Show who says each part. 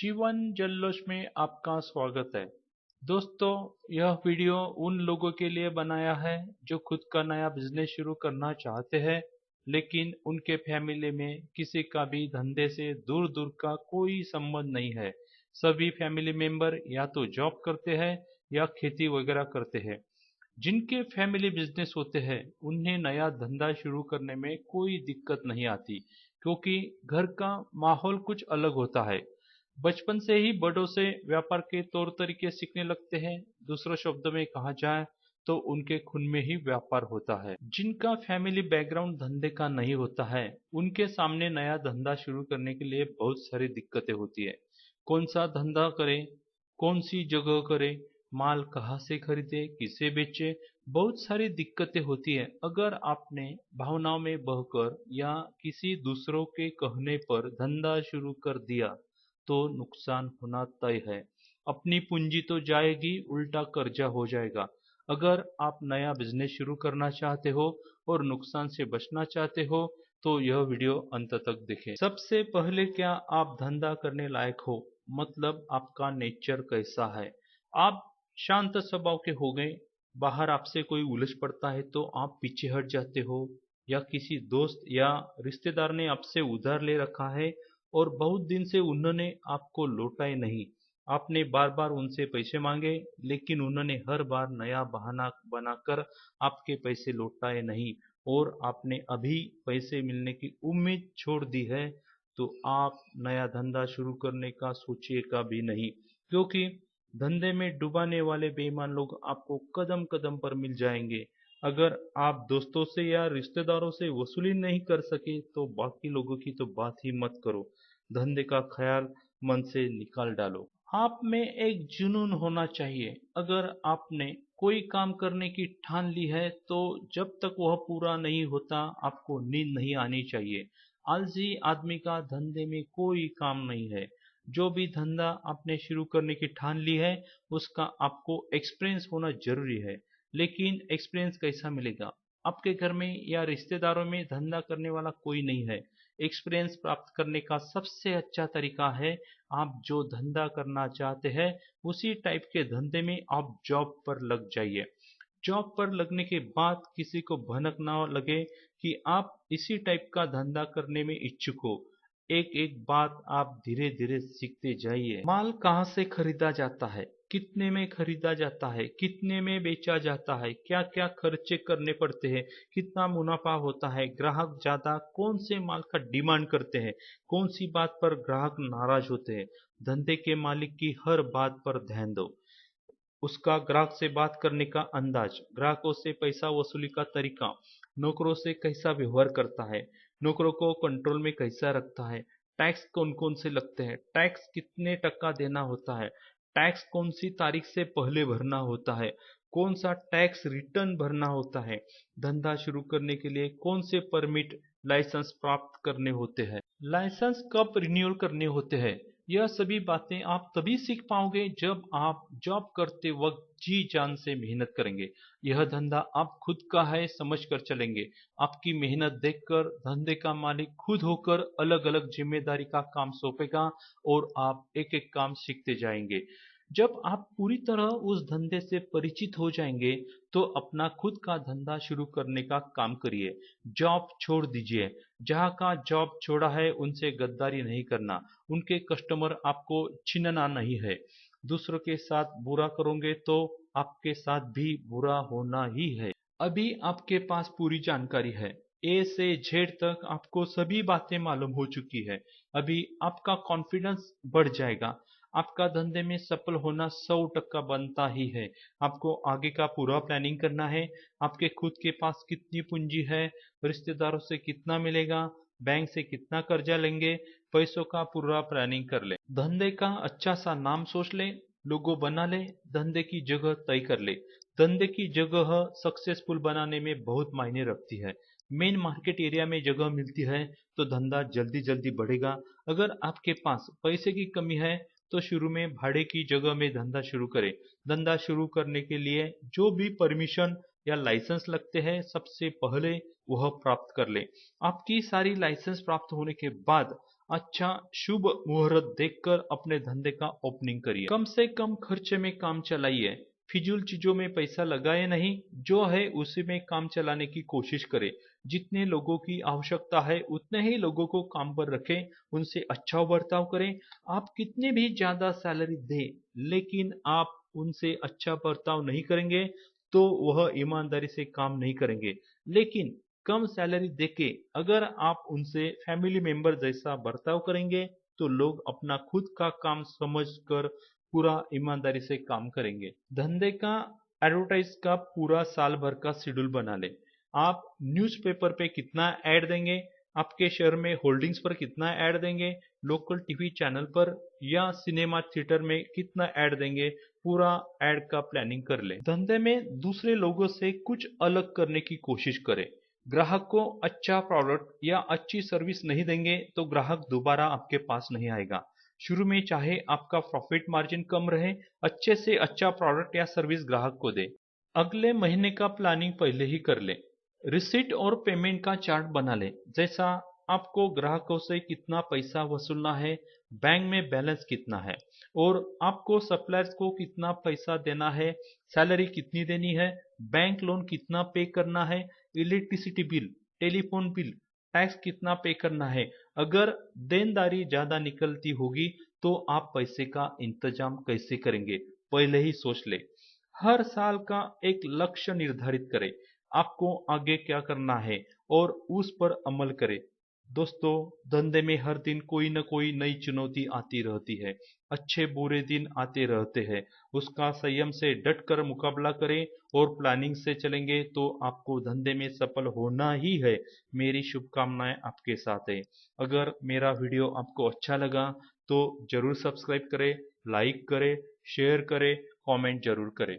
Speaker 1: जीवन जल्लोष में आपका स्वागत है। दोस्तों, यह वीडियो उन लोगों के लिए बनाया है जो खुद का नया बिजनेस शुरू करना चाहते हैं, लेकिन उनके फैमिली में किसी का भी धंधे से दूर दूर का कोई संबंध नहीं है। सभी फैमिली मेंबर या तो जॉब करते हैं या खेती वगैरह करते हैं। जिनके फैमिली बिजनेस होते हैं उन्हें नया धंधा शुरू करने में कोई दिक्कत नहीं आती, क्योंकि घर का माहौल कुछ अलग होता है। बचपन से ही बड़ों से व्यापार के तौर तरीके सीखने लगते हैं। दूसरों शब्दों में कहा जाए तो उनके खून में ही व्यापार होता है। जिनका फैमिली बैकग्राउंड धंधे का नहीं होता है उनके सामने नया धंधा शुरू करने के लिए बहुत सारी दिक्कतें होती है। कौन सा धंधा करें, कौन सी जगह करें, माल कहाँ से खरीदे, किसे बेचे, बहुत सारी दिक्कतें होती है। अगर आपने भावनाओं में बहकर या किसी दूसरों के कहने पर धंधा शुरू कर दिया तो नुकसान होना तय है। अपनी पूंजी तो जाएगी, उल्टा कर्जा हो जाएगा। अगर आप नया बिजनेस शुरू करना चाहते हो और नुकसान से बचना चाहते हो तो यह वीडियो अंत तक देखें। सबसे पहले, क्या आप धंधा करने लायक हो? मतलब आपका नेचर कैसा है? आप शांत स्वभाव के हो गए, बाहर आपसे कोई उलझ पड़ता है तो आप पीछे हट जाते हो, या किसी दोस्त या रिश्तेदार ने आपसे उधार ले रखा है और बहुत दिन से उन्होंने आपको लौटाए नहीं। आपने बार बार उनसे पैसे मांगे, लेकिन उन्होंने हर बार नया बहाना बनाकर आपके पैसे लौटाए नहीं और आपने अभी पैसे मिलने की उम्मीद छोड़ दी है, तो आप नया धंधा शुरू करने का सोचिएगा भी नहीं, क्योंकि धंधे में डुबाने वाले बेईमान लोग आपको कदम कदम पर मिल जाएंगे। अगर आप दोस्तों से या रिश्तेदारों से वसूली नहीं कर सके तो बाकी लोगों की तो बात ही मत करो। धंधे का ख्याल मन से निकाल डालो। आप में एक जुनून होना चाहिए। अगर आपने कोई काम करने की ठान ली है तो जब तक वह पूरा नहीं होता आपको नींद नहीं आनी चाहिए। आलसी आदमी का धंधे में कोई काम नहीं है। जो भी धंधा आपने शुरू करने की ठान ली है उसका आपको एक्सपीरियंस होना जरूरी है। लेकिन एक्सपीरियंस कैसा मिलेगा? आपके घर में या रिश्तेदारों में धंधा करने वाला कोई नहीं है। एक्सपीरियंस प्राप्त करने का सबसे अच्छा तरीका है, आप जो धंधा करना चाहते हैं उसी टाइप के धंधे में आप जॉब पर लग जाइए। जॉब पर लगने के बाद किसी को भनक ना लगे कि आप इसी टाइप का धंधा करने में इच्छुक हो। एक एक बात आप धीरे धीरे सीखते जाइए। माल कहाँ से खरीदा जाता है, कितने में खरीदा जाता है, कितने में बेचा जाता है, क्या क्या खर्चे करने पड़ते हैं, कितना मुनाफा होता है, ग्राहक ज्यादा कौन से माल का डिमांड करते हैं, कौन सी बात पर ग्राहक नाराज होते हैं। धंधे के मालिक की हर बात पर ध्यान दो। उसका ग्राहक से बात करने का अंदाज, ग्राहकों से पैसा वसूली का तरीका, नौकरों से कैसा व्यवहार करता है, नौकरों को कंट्रोल में कैसा रखता है, टैक्स कौन कौन से लगते हैं, टैक्स कितने टका देना होता है, टैक्स कौन सी तारीख से पहले भरना होता है, कौन सा टैक्स रिटर्न भरना होता है, धंधा शुरू करने के लिए कौन से परमिट लाइसेंस प्राप्त करने होते हैं, लाइसेंस कब रिन्यूअल करने होते हैं। यह सभी बातें आप तभी सीख पाओगे जब आप जॉब करते वक्त जी जान से मेहनत करेंगे। यह धंधा आप खुद का है समझ कर चलेंगे। आपकी मेहनत देखकर धंधे का मालिक खुद होकर अलग अलग जिम्मेदारी का काम सौंपेगा और आप एक एक काम सीखते जाएंगे। जब आप पूरी तरह उस धंधे से परिचित हो जाएंगे तो अपना खुद का धंधा शुरू करने का काम करिए। जॉब छोड़ दीजिए। जहाँ का जॉब छोड़ा है उनसे गद्दारी नहीं करना। उनके कस्टमर आपको छीनना नहीं है। दूसरों के साथ बुरा करोगे तो आपके साथ भी बुरा होना ही है। अभी आपके पास पूरी जानकारी है। ए से जेड तक आपको सभी बातें मालूम हो चुकी है। अभी आपका कॉन्फिडेंस बढ़ जाएगा। आपका धंधे में सफल होना 100% बनता ही है। आपको आगे का पूरा प्लानिंग करना है। आपके खुद के पास कितनी पूंजी है, रिश्तेदारों से कितना मिलेगा, बैंक से कितना कर्जा लेंगे, पैसों का पूरा प्लानिंग कर ले। धंधे का अच्छा सा नाम सोच ले, लोगो बना ले, धंधे की जगह तय कर ले। धंधे की जगह सक्सेसफुल बनाने में बहुत मायने रखती है। मेन मार्केट एरिया में जगह मिलती है तो धंधा जल्दी जल्दी बढ़ेगा। अगर आपके पास पैसे की कमी है तो शुरू में भाड़े की जगह में धंधा शुरू करें। धंधा शुरू करने के लिए जो भी परमिशन या लाइसेंस लगते हैं सबसे पहले वह प्राप्त कर ले। आपकी सारी लाइसेंस प्राप्त होने के बाद अच्छा शुभ मुहूर्त देखकर अपने धंधे का ओपनिंग करिए। कम से कम खर्चे में काम चलाइए। फिजूल चीजों में पैसा लगाए नहीं, जो है उसी में काम चलाने की कोशिश करें। जितने लोगों की आवश्यकता है उतने ही लोगों को काम पर रखें, उनसे अच्छा बर्ताव करें। आप कितनी भी ज्यादा सैलरी दें, लेकिन आप उनसे अच्छा बर्ताव नहीं करेंगे तो वह ईमानदारी से काम नहीं करेंगे। लेकिन कम सैलरी देके अगर आप उनसे फैमिली मेंबर जैसा बर्ताव करेंगे तो लोग अपना खुद का काम समझकर पूरा ईमानदारी से काम करेंगे। धंधे का एडवर्टाइज का पूरा साल भर का शेड्यूल बना ले। आप न्यूज़पेपर पे कितना ऐड देंगे, आपके शहर में होल्डिंग्स पर कितना ऐड देंगे, लोकल टीवी चैनल पर या सिनेमा थिएटर में कितना ऐड देंगे, पूरा ऐड का प्लानिंग कर ले। धंधे में दूसरे लोगों से कुछ अलग करने की कोशिश करें। ग्राहक को अच्छा प्रोडक्ट या अच्छी सर्विस नहीं देंगे तो ग्राहक दोबारा आपके पास नहीं आएगा। शुरू में चाहे आपका प्रॉफिट मार्जिन कम रहे, अच्छे से अच्छा प्रोडक्ट या सर्विस ग्राहक को दे। अगले महीने का प्लानिंग पहले ही कर ले। रिसीट और पेमेंट का चार्ट बना ले, जैसा आपको ग्राहकों से कितना पैसा वसूलना है, बैंक में बैलेंस कितना है और आपको सप्लायर्स को कितना पैसा देना है, सैलरी कितनी देनी है, बैंक लोन कितना पे करना है, electricity bill, telephone bill, tax कितना पे करना है। अगर देनदारी ज्यादा निकलती होगी तो आप पैसे का इंतजाम कैसे करेंगे, पहले ही सोच ले। हर साल का एक लक्ष्य निर्धारित करें, आपको आगे क्या करना है और उस पर अमल करें। दोस्तों, धंधे में हर दिन कोई न कोई नई चुनौती आती रहती है, अच्छे बुरे दिन आते रहते हैं। उसका संयम से डट कर मुकाबला करें और प्लानिंग से चलेंगे तो आपको धंधे में सफल होना ही है। मेरी शुभकामनाएं आपके साथ है। अगर मेरा वीडियो आपको अच्छा लगा तो जरूर सब्सक्राइब करें, लाइक करें, शेयर करें, कमेंट जरूर करें।